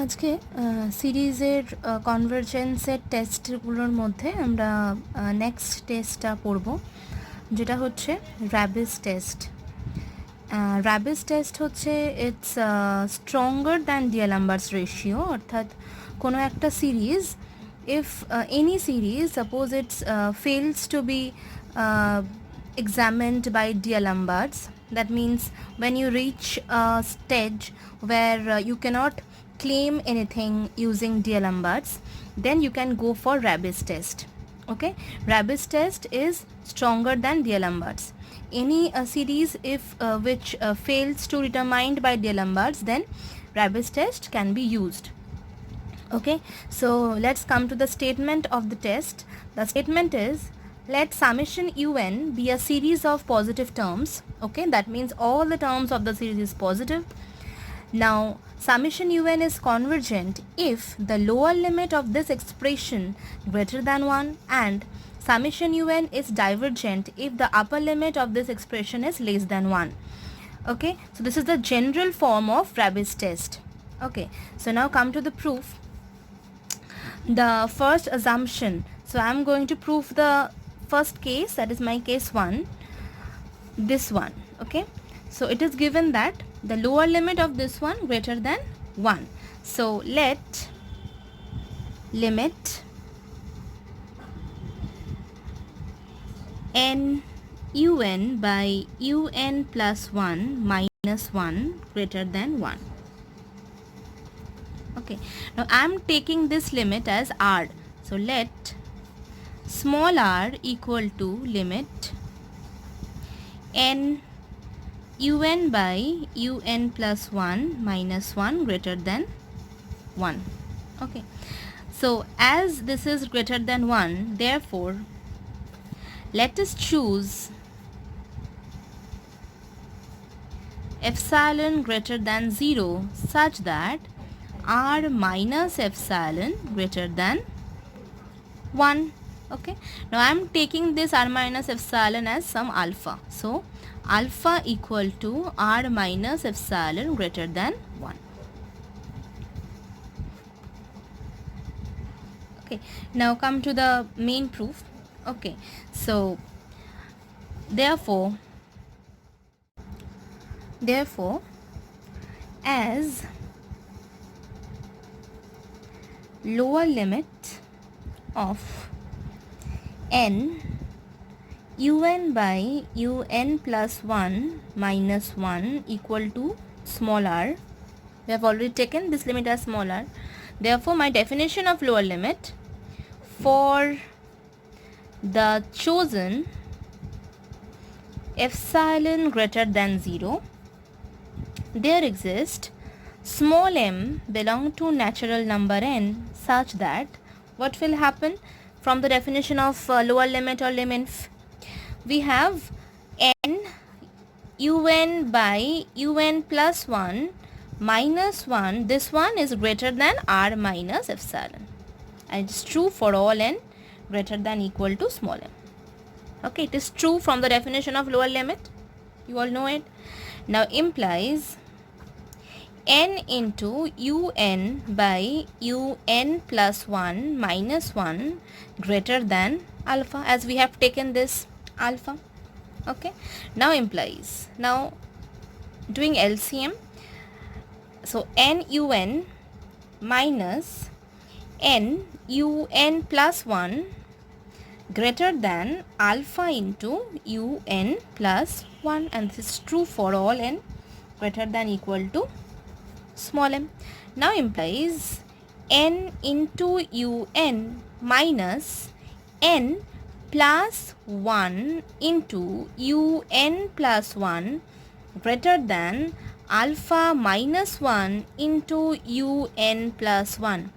আজকে সিরিজের কনভারজেন্সের টেস্টগুলোর মধ্যে আমরা নেক্সট টেস্টটা পড়ব, যেটা হচ্ছে র্যাবিস টেস্ট। র্যাবিস টেস্ট হচ্ছে ইটস স্ট্রঙ্গার দ্যান ডিয়ালাম্বার্স রেশিও, অর্থাৎ কোনো একটা series, if any series suppose it's fails to be examined by D'Alemberts, that means when you reach a stage where you cannot claim anything using D'Alemberts, then you can go for Raabe's test. Okay, Raabe's test is stronger than D'Alemberts. Any series if which fails to determined by D'Alemberts, then Raabe's test can be used. Okay, so let's come to the statement of the test. The statement is, let summation un be a series of positive terms. Okay, that means all the terms of the series is positive. Now summation un is convergent if the lower limit of this expression greater than 1, and summation un is divergent if the upper limit of this expression is less than 1. Okay, so this is the general form of Raabe's test. Okay, so now come to the proof. The first assumption, so I am going to prove the first case, that is my case 1, this one. Okay, so it is given that the lower limit of this one greater than 1. So let limit n un by un plus 1 minus 1 greater than 1. Okay, now I am taking this limit as r, so let small r equal to limit n un by un plus 1 minus 1 greater than 1. Okay, so as this is greater than 1, therefore let us choose epsilon greater than 0 such that r minus epsilon greater than 1. Okay, now I am taking this r minus epsilon as some alpha, so alpha equal to r minus epsilon greater than 1. Okay, now come to the main proof. Okay, so therefore as lower limit of n un by un plus 1 minus 1 equal to small r, we have already taken this limit as small r. Therefore my definition of lower limit for the chosen epsilon greater than 0, there exists small m belong to natural number n such that what will happen from the definition of lower limit or limit, we have n un by un plus 1 minus 1, this one is greater than r minus epsilon, and it is true for all n greater than equal to small m. Okay, it is true from the definition of lower limit, you all know it. Now implies n into un by un plus 1 minus 1 greater than alpha, as we have taken this alpha. Okay, now implies, now doing LCM, so n un minus n un plus 1 greater than alpha into un plus 1, and this is true for all n greater than equal to small m. Now implies n into un minus n plus 1 into un plus 1 greater than alpha minus 1 into un plus 1.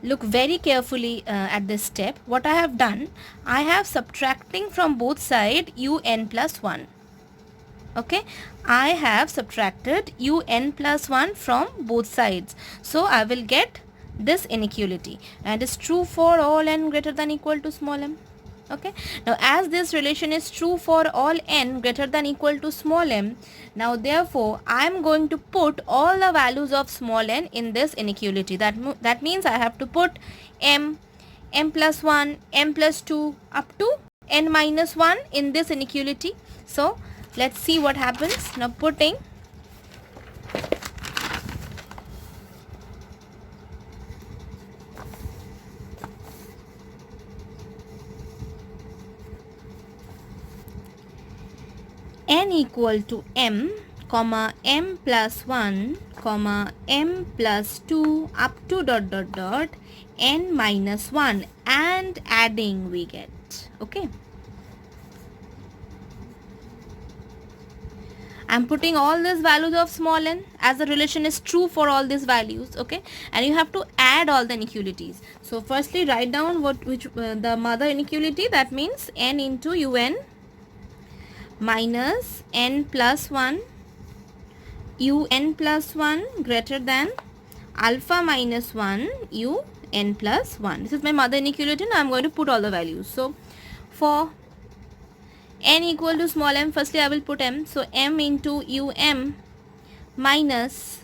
Look very carefully at this step. What I have done, I have subtracting from both sides un plus 1. Okay, I have subtracted un plus 1 from both sides, so I will get this inequality, and is true for all n greater than equal to small m. Okay, now as this relation is true for all n greater than equal to small m, now therefore I am going to put all the values of small n in this inequality. That means I have to put m, m plus 1, m plus 2 up to n minus 1 in this inequality. So let's see what happens. Now putting n equal to m, comma m plus 1, comma m plus 2 up to dot dot dot n minus 1, and adding we get. Okay, I'm putting all these values of small n as the relation is true for all these values. Okay, and you have to add all the inequalities. So firstly write down the mother inequality, that means n into un minus n plus 1 un plus 1 greater than alpha minus 1 un plus 1. This is my mother inequality. Now I am going to put all the values. So for n equal to small m, firstly I will put m. So m into um minus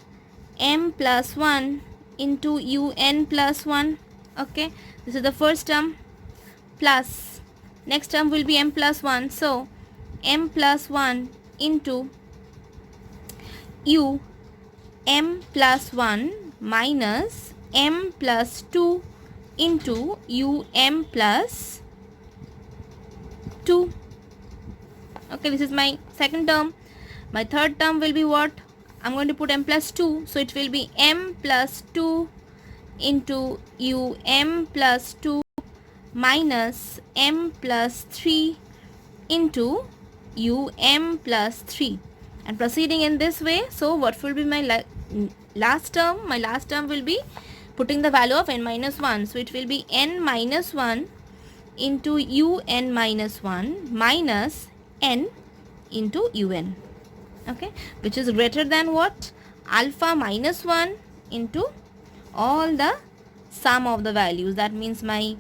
m plus 1 into un plus 1. Okay, this is the first term, plus next term will be m plus 1. So m plus 1 into m plus 1 minus m plus 2 into um plus 2. Okay, this is my second term. My third term will be what? I'm going to put m plus 2. So it will be m plus 2 into um plus 2 minus m plus 3 into um plus 3, and proceeding in this way. So what will be my last term? My last term will be putting the value of n minus 1. So it will be n minus 1 into un minus 1 minus n into un. Okay, which is greater than what? Alpha minus 1 into all the sum of the values. That means my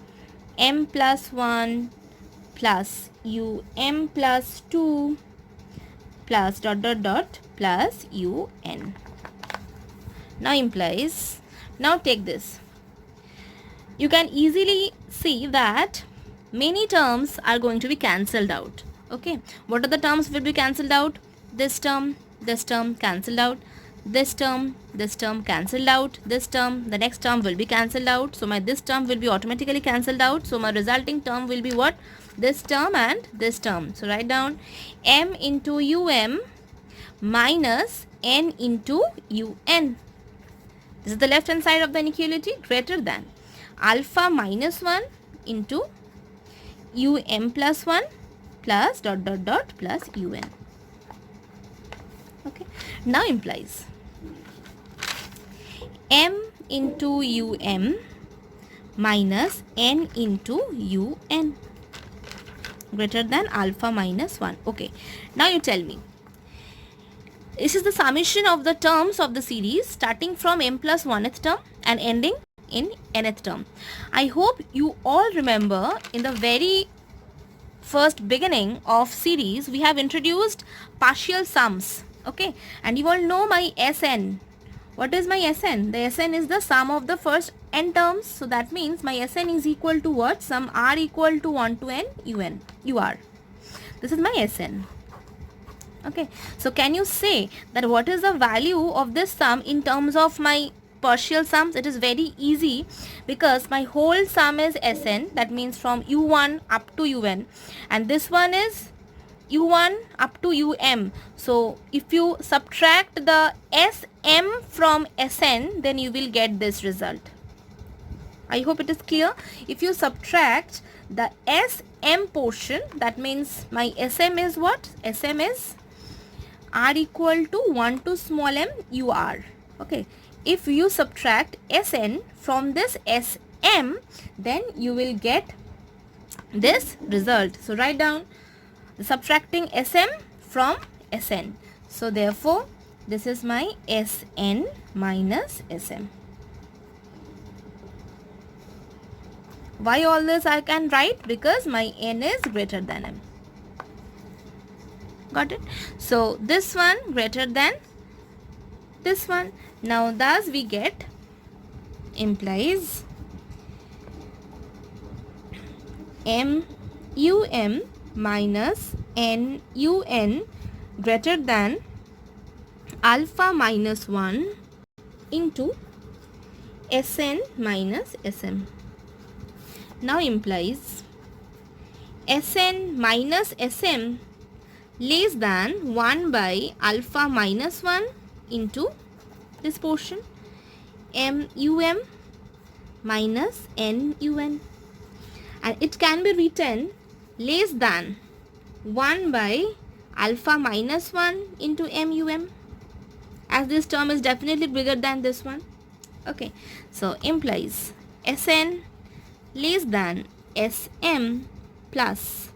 m plus 1 plus um plus 2 plus dot dot dot plus un. Now implies, now take this. You can easily see that many terms are going to be cancelled out. Okay, what are the terms will be cancelled out? This term cancelled out, this term cancelled out, this term, the next term will be cancelled out. So my this term will be automatically cancelled out. So my resulting term will be what? This term and this term. So write down m into minus n into un. This is the left hand side of the inequality, greater than alpha minus 1 into plus 1 plus dot dot dot plus un. Okay, now implies m into minus n into un greater than alpha minus 1. Okay, now you tell me, this is the summation of the terms of the series starting from m plus 1th term and ending in nth term. I hope you all remember in the very first beginning of series we have introduced partial sums. Okay, and you all know my Sn. What is my Sn? The Sn is the sum of the first n terms. So that means my Sn is equal to what? Sum r equal to 1 to n ur. This is my Sn. Okay, so can you say that what is the value of this sum in terms of my partial sums? It is very easy, because my whole sum is Sn, that means from u1 up to un, and this one is u1 up to um. So if you subtract the sm from Sn, then you will get this result. I hope it is clear. If you subtract the sm portion, that means my sm is what? Sm is r equal to 1 to small m ur. Okay, if you subtract Sn from this Sm, then you will get this result. So write down subtracting Sm from Sn. So therefore this is my Sn minus Sm. Why all this I can write? Because my n is greater than m. Got it? So this one greater than this one. Now thus we get implies m um minus n un greater than alpha minus 1 into Sn minus Sm. Now implies Sn minus Sm less than 1 by alpha minus 1 into this portion mum minus nun, and it can be written less than 1 by alpha minus 1 into mum, as this term is definitely bigger than this one. Okay, so implies Sn less than Sm plus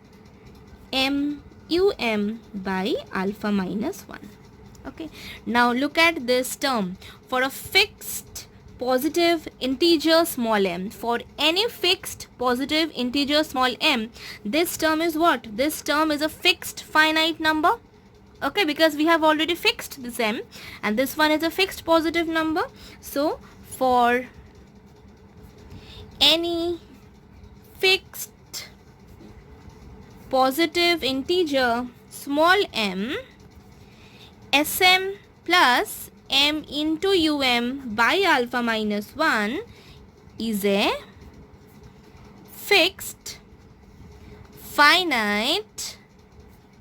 mum by alpha minus 1. Okay, now look at this term. For a fixed positive integer small m, for any fixed positive integer small m, this term is what? This term is a fixed finite number. Okay, because we have already fixed this m, and this one is a fixed positive number. So for any fixed positive integer small m, Sm plus m into um by alpha minus 1 is a fixed finite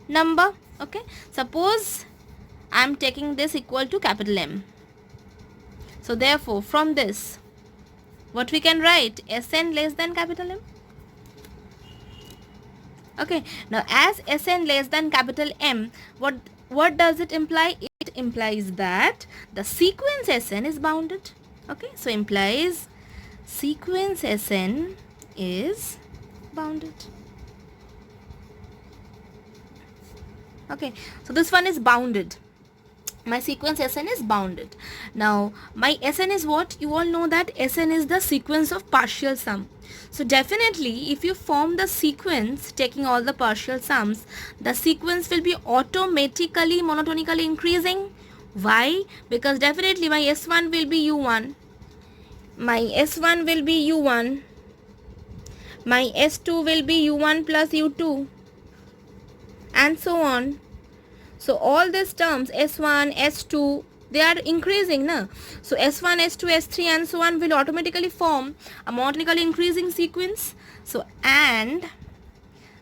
number. Okay, suppose I am taking this equal to capital M. So therefore from this what we can write? Sn less than capital M. Okay, now as Sn less than capital M, what does it imply? It implies that the sequence Sn is bounded. Okay, so implies sequence Sn is bounded. Okay, so this one is bounded. My sequence Sn is bounded. Now my Sn is what? You all know that Sn is the sequence of partial sum. So definitely if you form the sequence taking all the partial sums, the sequence will be automatically monotonically increasing. Why? Because definitely my S1 will be U1, my S1 will be U1, my S2 will be U1 plus U2, and so on. So all these terms S1, S2, they are increasing now. So S1, S2, S3 and so on will automatically form a monotonically increasing sequence. So and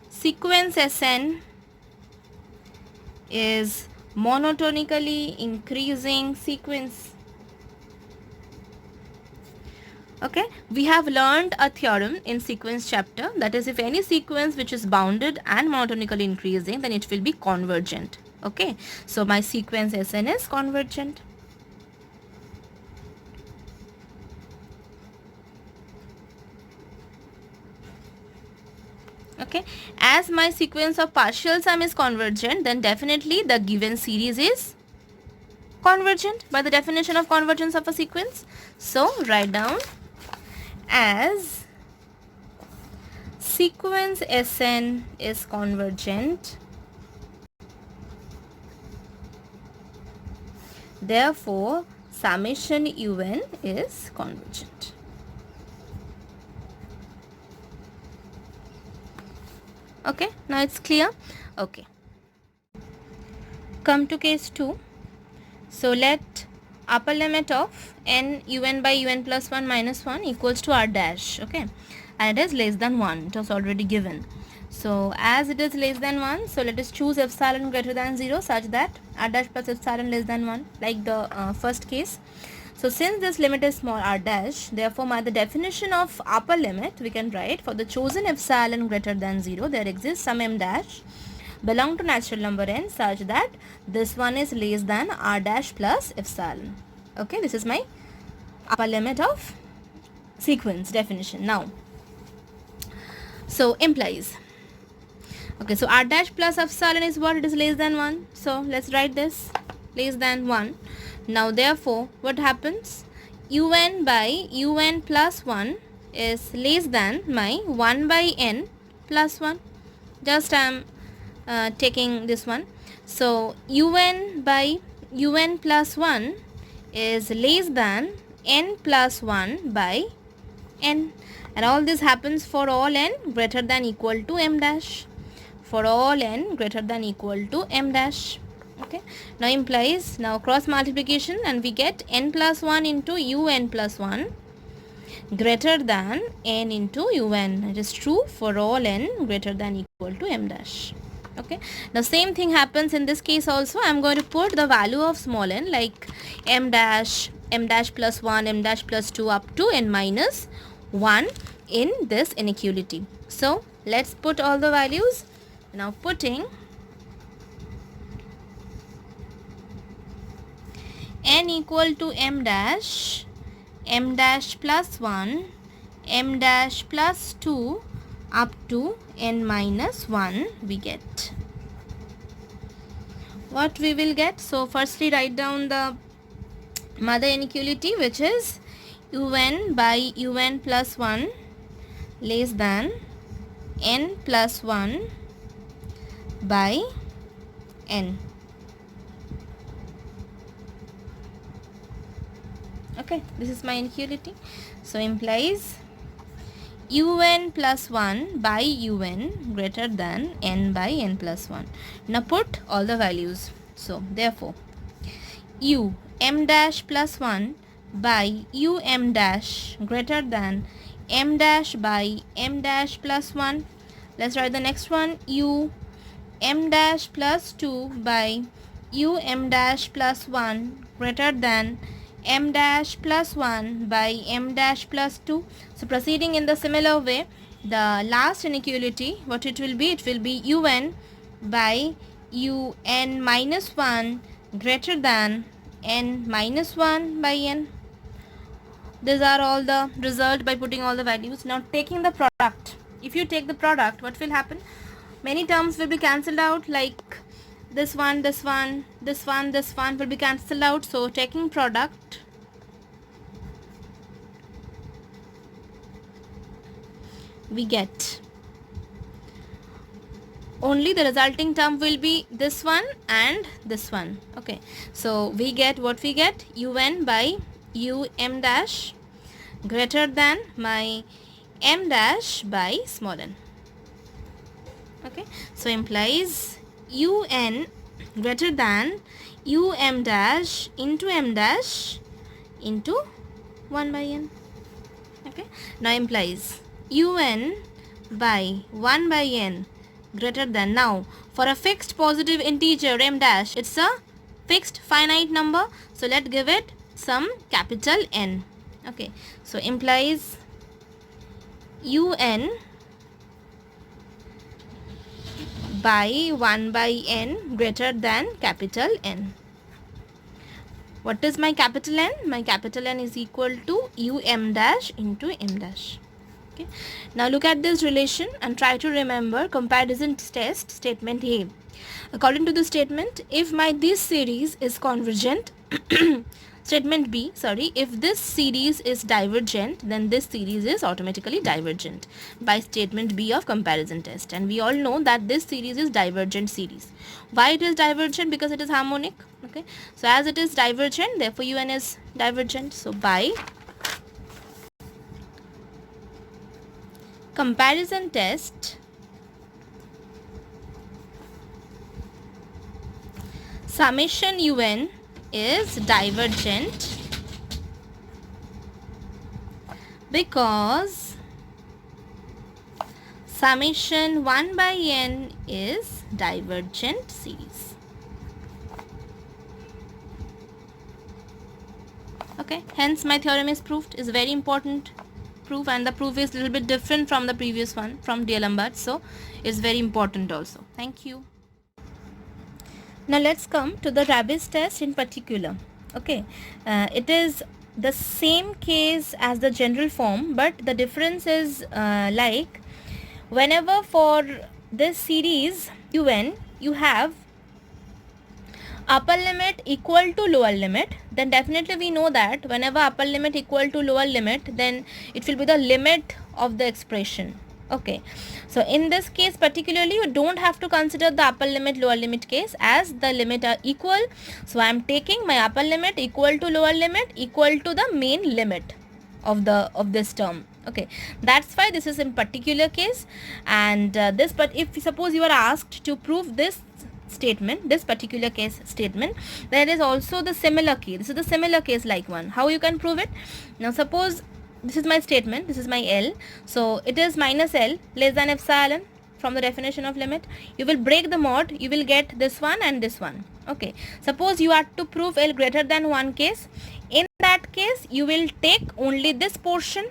sequence Sn is monotonically increasing sequence. Okay, we have learned a theorem in sequence chapter, that is if any sequence which is bounded and monotonically increasing, then it will be convergent. Okay, so my sequence Sn is convergent. Okay, as my sequence of partial sum is convergent, then definitely the given series is convergent by the definition of convergence of a sequence. So write down as sequence Sn is convergent, therefore summation un is convergent. Okay, now it's clear. Okay, come to case 2. So let upper limit of n un by un plus 1 minus 1 equals to r dash. Okay, and it is less than 1. It was already given. So as it is less than 1, so let us choose epsilon greater than 0 such that r dash plus epsilon less than 1, like the first case. So since this limit is small r dash, therefore by the definition of upper limit we can write for the chosen epsilon greater than 0, there exists some m dash belong to natural number n such that this one is less than r dash plus epsilon. Okay, this is my upper limit of sequence definition. Now, so implies, okay, so r dash plus epsilon is what? It is less than 1. So let's write this less than 1. Now therefore what happens? Un by un plus 1 is less than my 1 by n plus 1. Just I am taking this one. So un by un plus 1 is less than n plus 1 by n, and all this happens for all n greater than equal to m dash. For all n greater than equal to m dash. Okay, now implies, now cross multiplication, and we get n plus 1 into un plus 1 greater than n into un. It is true for all n greater than equal to m dash. Okay, now same thing happens in this case also. I am going to put the value of small n like m dash plus 1, m dash plus 2 up to n minus 1 in this inequality. So let's put all the values. Now putting n equal to m dash plus 1, m dash plus 2 up to n minus 1, we get. What we will get? So firstly write down the mother inequality, which is un by un plus 1 less than n plus 1 by n. Okay, this is my inequality. So implies un plus 1 by un greater than n by n plus 1. Now put all the values. So therefore u m dash plus 1 by u m dash greater than m dash by m dash plus 1. Let's write the next one. U m dash plus 2 by u m dash plus 1 greater than m dash plus 1 by m dash plus 2. So proceeding in the similar way, the last inequality, what it will be? It will be un by un minus 1 greater than n minus 1 by n. These are all the result by putting all the values. Now taking the product. If you take the product, what will happen? Many terms will be cancelled out, like this one, this one, this one, this one will be cancelled out. So taking product, we get only the resulting term will be this one and this one. Okay, so we get what we get, un by um dash greater than my m dash by small n. Okay, so implies un greater than um dash into m dash into 1 by n. Okay, now implies un by 1 by n greater than, now for a fixed positive integer m dash, it's a fixed finite number, so let's give it some capital N. Okay, so implies un by 1 by n greater than capital N. What is my capital N? My capital N is equal to um dash into m dash. Okay, now look at this relation and try to remember comparison test statement A. According to the statement, if this series is convergent, statement B, sorry, if this series is divergent, then this series is automatically divergent by statement B of comparison test. And we all know that this series is divergent series. Why it is divergent? Because it is harmonic. Okay, so as it is divergent, therefore un is divergent. So by comparison test, summation un is divergent because summation 1 by n is divergent series. Okay, hence my theorem is proved. Is very important proof, and the proof is a little bit different from the previous one from D'Alembert, so it's very important also. Thank you. Now let's come to the Raabe's test in particular. Okay, it is the same case as the general form, but the difference is like whenever for this series un you have upper limit equal to lower limit, then definitely we know that whenever upper limit equal to lower limit, then it will be the limit of the expression. Okay, so in this case particularly, you don't have to consider the upper limit lower limit case, as the limit are equal. So I am taking my upper limit equal to lower limit equal to the main limit of this term. Okay, that's why this is in particular case. And but if suppose you are asked to prove this statement, this particular case statement, there is also the similar case. This is the similar case like one. How you can prove it? Now suppose this is my statement, this is my L, so it is minus L less than epsilon. From the definition of limit, you will break the mod, you will get this one and this one. Okay, suppose you are to prove L greater than 1 case. In that case, you will take only this portion,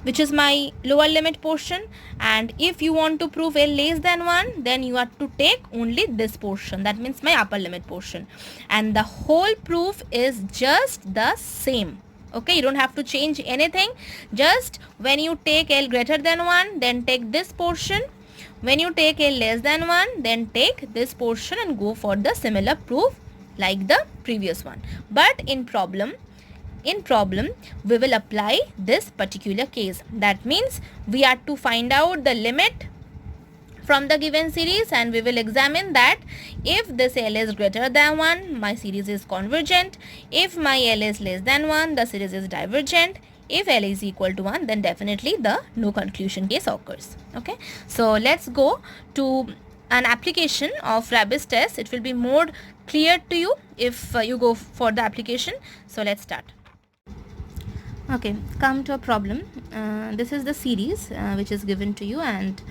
which is my lower limit portion, and if you want to prove L less than 1, then you have to take only this portion, that means my upper limit portion, and the whole proof is just the same. Okay, you don't have to change anything. Just when you take L greater than 1, then take this portion. When you take L less than 1, then take this portion and go for the similar proof like the previous one. But in problem we will apply this particular case. That means we are to find out the limit from the given series, and we will examine that if this L is greater than 1, my series is convergent. If my L is less than 1, the series is divergent. If L is equal to 1, then definitely the no conclusion case occurs. Okay, so let's go to an application of Raabe's test. It will be more clear to you if you go for the application. So let's start. Okay, come to a problem. This is the series which is given to you, and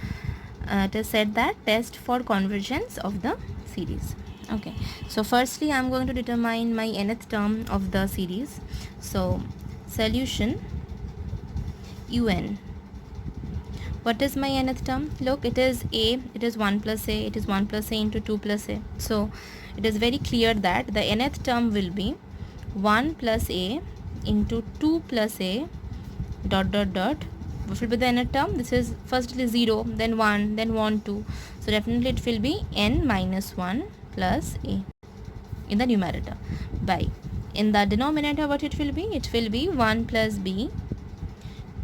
it is said that test for convergence of the series. Okay, so firstly I am going to determine my nth term of the series. So solution un. What is my nth term? Look, it is a, it is 1 plus a, it is 1 plus a into 2 plus a. So it is very clear that the nth term will be 1 plus a into 2 plus a dot dot dot. What will be the nth term? This is firstly 0, then 1, then 1, 2. So definitely it will be n minus 1 plus a in the numerator. By in the denominator, what it will be? It will be 1 plus b,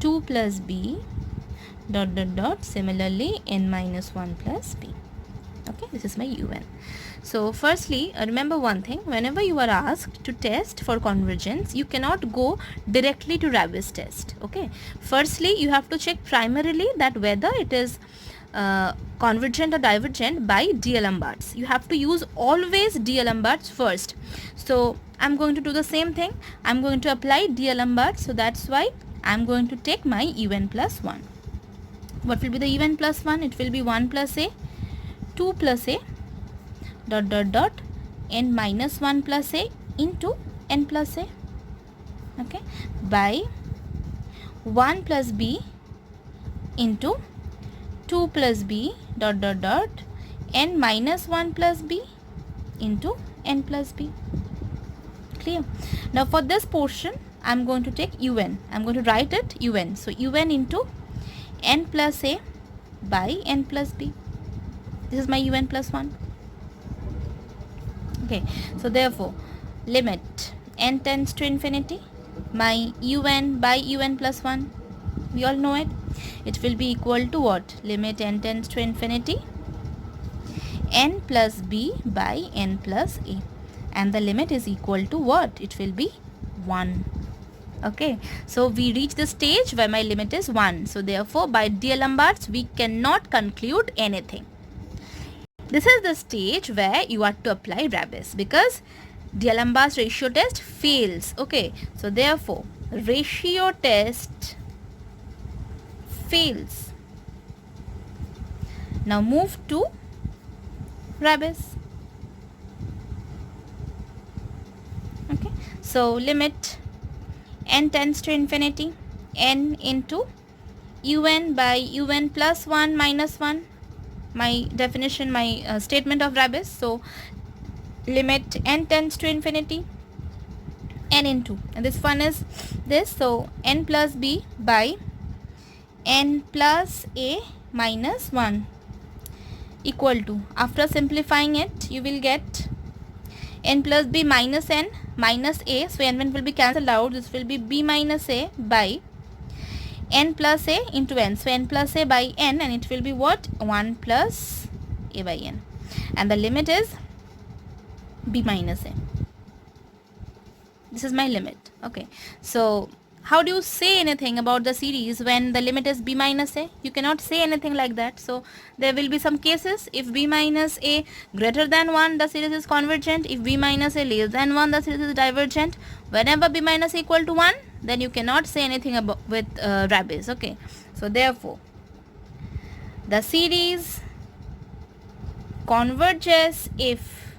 2 plus b dot dot dot. Similarly n minus 1 plus b. Okay, this is my un. So firstly, remember one thing, whenever you are asked to test for convergence, you cannot go directly to Raabe's test. Okay, firstly you have to check primarily that whether it is convergent or divergent by D'Alembert's. You have to use always D'Alembert's first. So I'm going to do the same thing. I'm going to apply D'Alembert's. So that's why I'm going to take my un plus 1. What will be the un plus 1? It will be 1 plus a, 2 plus a dot dot dot n minus 1 plus a into n plus a. Okay, by 1 plus b into 2 plus b dot dot dot n minus 1 plus b into n plus b. Clear? Now for this portion I am going to take un. I am going to write it un. So un into n plus a by n plus b. This is my un plus 1. Okay, so therefore limit n tends to infinity, my un by un plus 1, we all know it. It will be equal to what? Limit n tends to infinity, n plus b by n plus a, and the limit is equal to what? It will be 1. Okay, so we reach the stage where my limit is 1. So therefore by D'Alembert's we cannot conclude anything. This is the stage where you are to apply Raabe's, because D'Alembert's ratio test fails. Okay, so therefore ratio test fails. Now move to Raabe's. Okay, so limit n tends to infinity, n into un by un plus 1 minus 1. My definition, my statement of Raabe's. So limit n tends to infinity, n into, and this one is this, so n plus b by n plus a minus 1. equal to, after simplifying it, you will get n plus b minus n minus a. So n will be cancelled out. This will be b minus a by n plus a into n. So n plus a by n, and it will be what? 1 plus a by n. And the limit is b minus a. This is my limit. Okay. So how do you say anything about the series when the limit is b minus a? You cannot say anything like that. So there will be some cases. If b minus a greater than 1, the series is convergent. If b minus a less than 1, the series is divergent. Whenever b minus a equal to 1, then you cannot say anything about with Raabe's. Okay. So therefore, the series converges if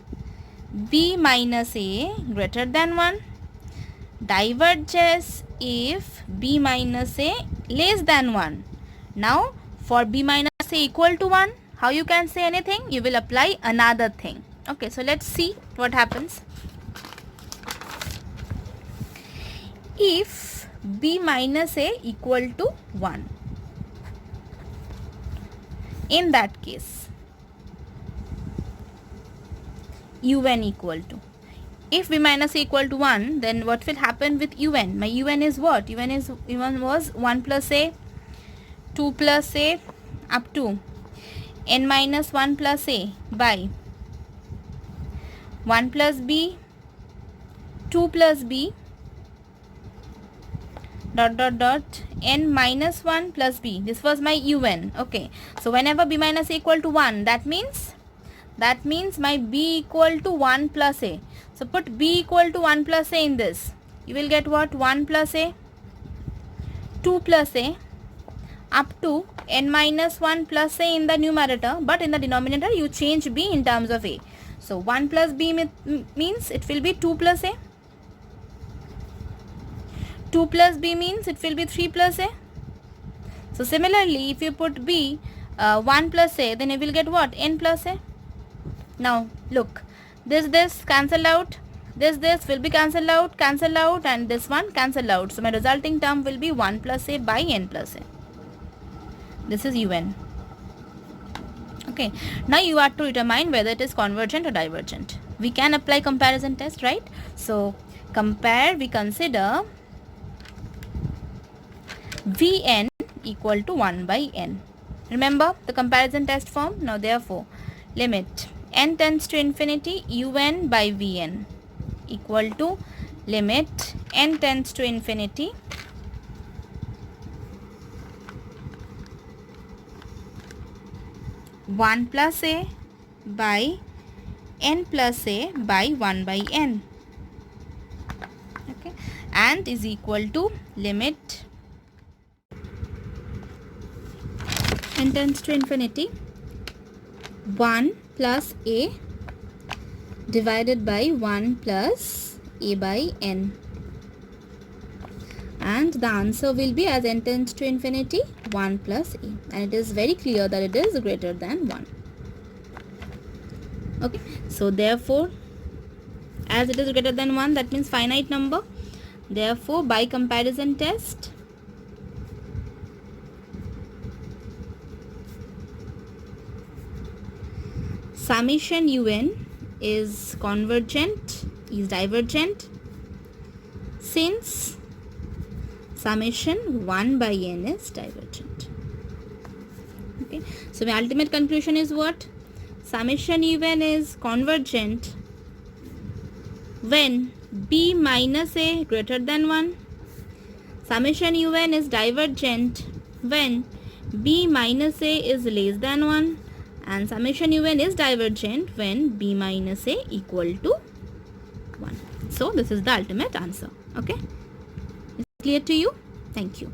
b minus a greater than 1, diverges if b minus a less than 1. Now for b minus a equal to 1, how you can say anything? You will apply another thing. Okay, so let's see what happens. If b minus a equal to 1, in that case un equal to, if b minus a equal to 1, then what will happen with un? My un is what? Un was 1 plus a, 2 plus a, up to n minus 1 plus a by 1 plus b, 2 plus b, dot dot dot n minus 1 plus b. This was my un. Okay. So whenever b minus a equal to 1, that means my b equal to 1 plus a. So put b equal to 1 plus a in this. You will get what? 1 plus a, 2 plus a, up to n minus 1 plus a in the numerator, but in the denominator you change b in terms of a. So 1 plus b means it will be 2 plus a. 2 plus b means it will be 3 plus a. So similarly, if you put b 1 plus a, then you will get what? N plus a. Now look, this cancel out, this will be cancel out, and this one cancel out. So my resulting term will be 1 plus a by n plus a. This is un. Okay. Now you are to determine whether it is convergent or divergent. We can apply comparison test, right? So compare, we consider Vn equal to 1 by n. Remember the comparison test form? Now therefore, limit n tends to infinity un by Vn equal to limit n tends to infinity one plus a by n plus a by 1 by n. Okay, and is equal to limit n tends to infinity 1 plus a divided by 1 plus a by n, and the answer will be, as n tends to infinity, 1 plus a, and it is very clear that it is greater than 1. Okay, so therefore, as it is greater than 1, that means finite number. Therefore, by comparison test, summation un is convergent, is divergent, since summation 1 by n is divergent. Okay, so my ultimate conclusion is what? Summation un is convergent when b minus a greater than 1. Summation un is divergent when b minus a is less than 1. And summation un is divergent when b minus a equal to 1. So this is the ultimate answer. Okay, is it clear to you? Thank you.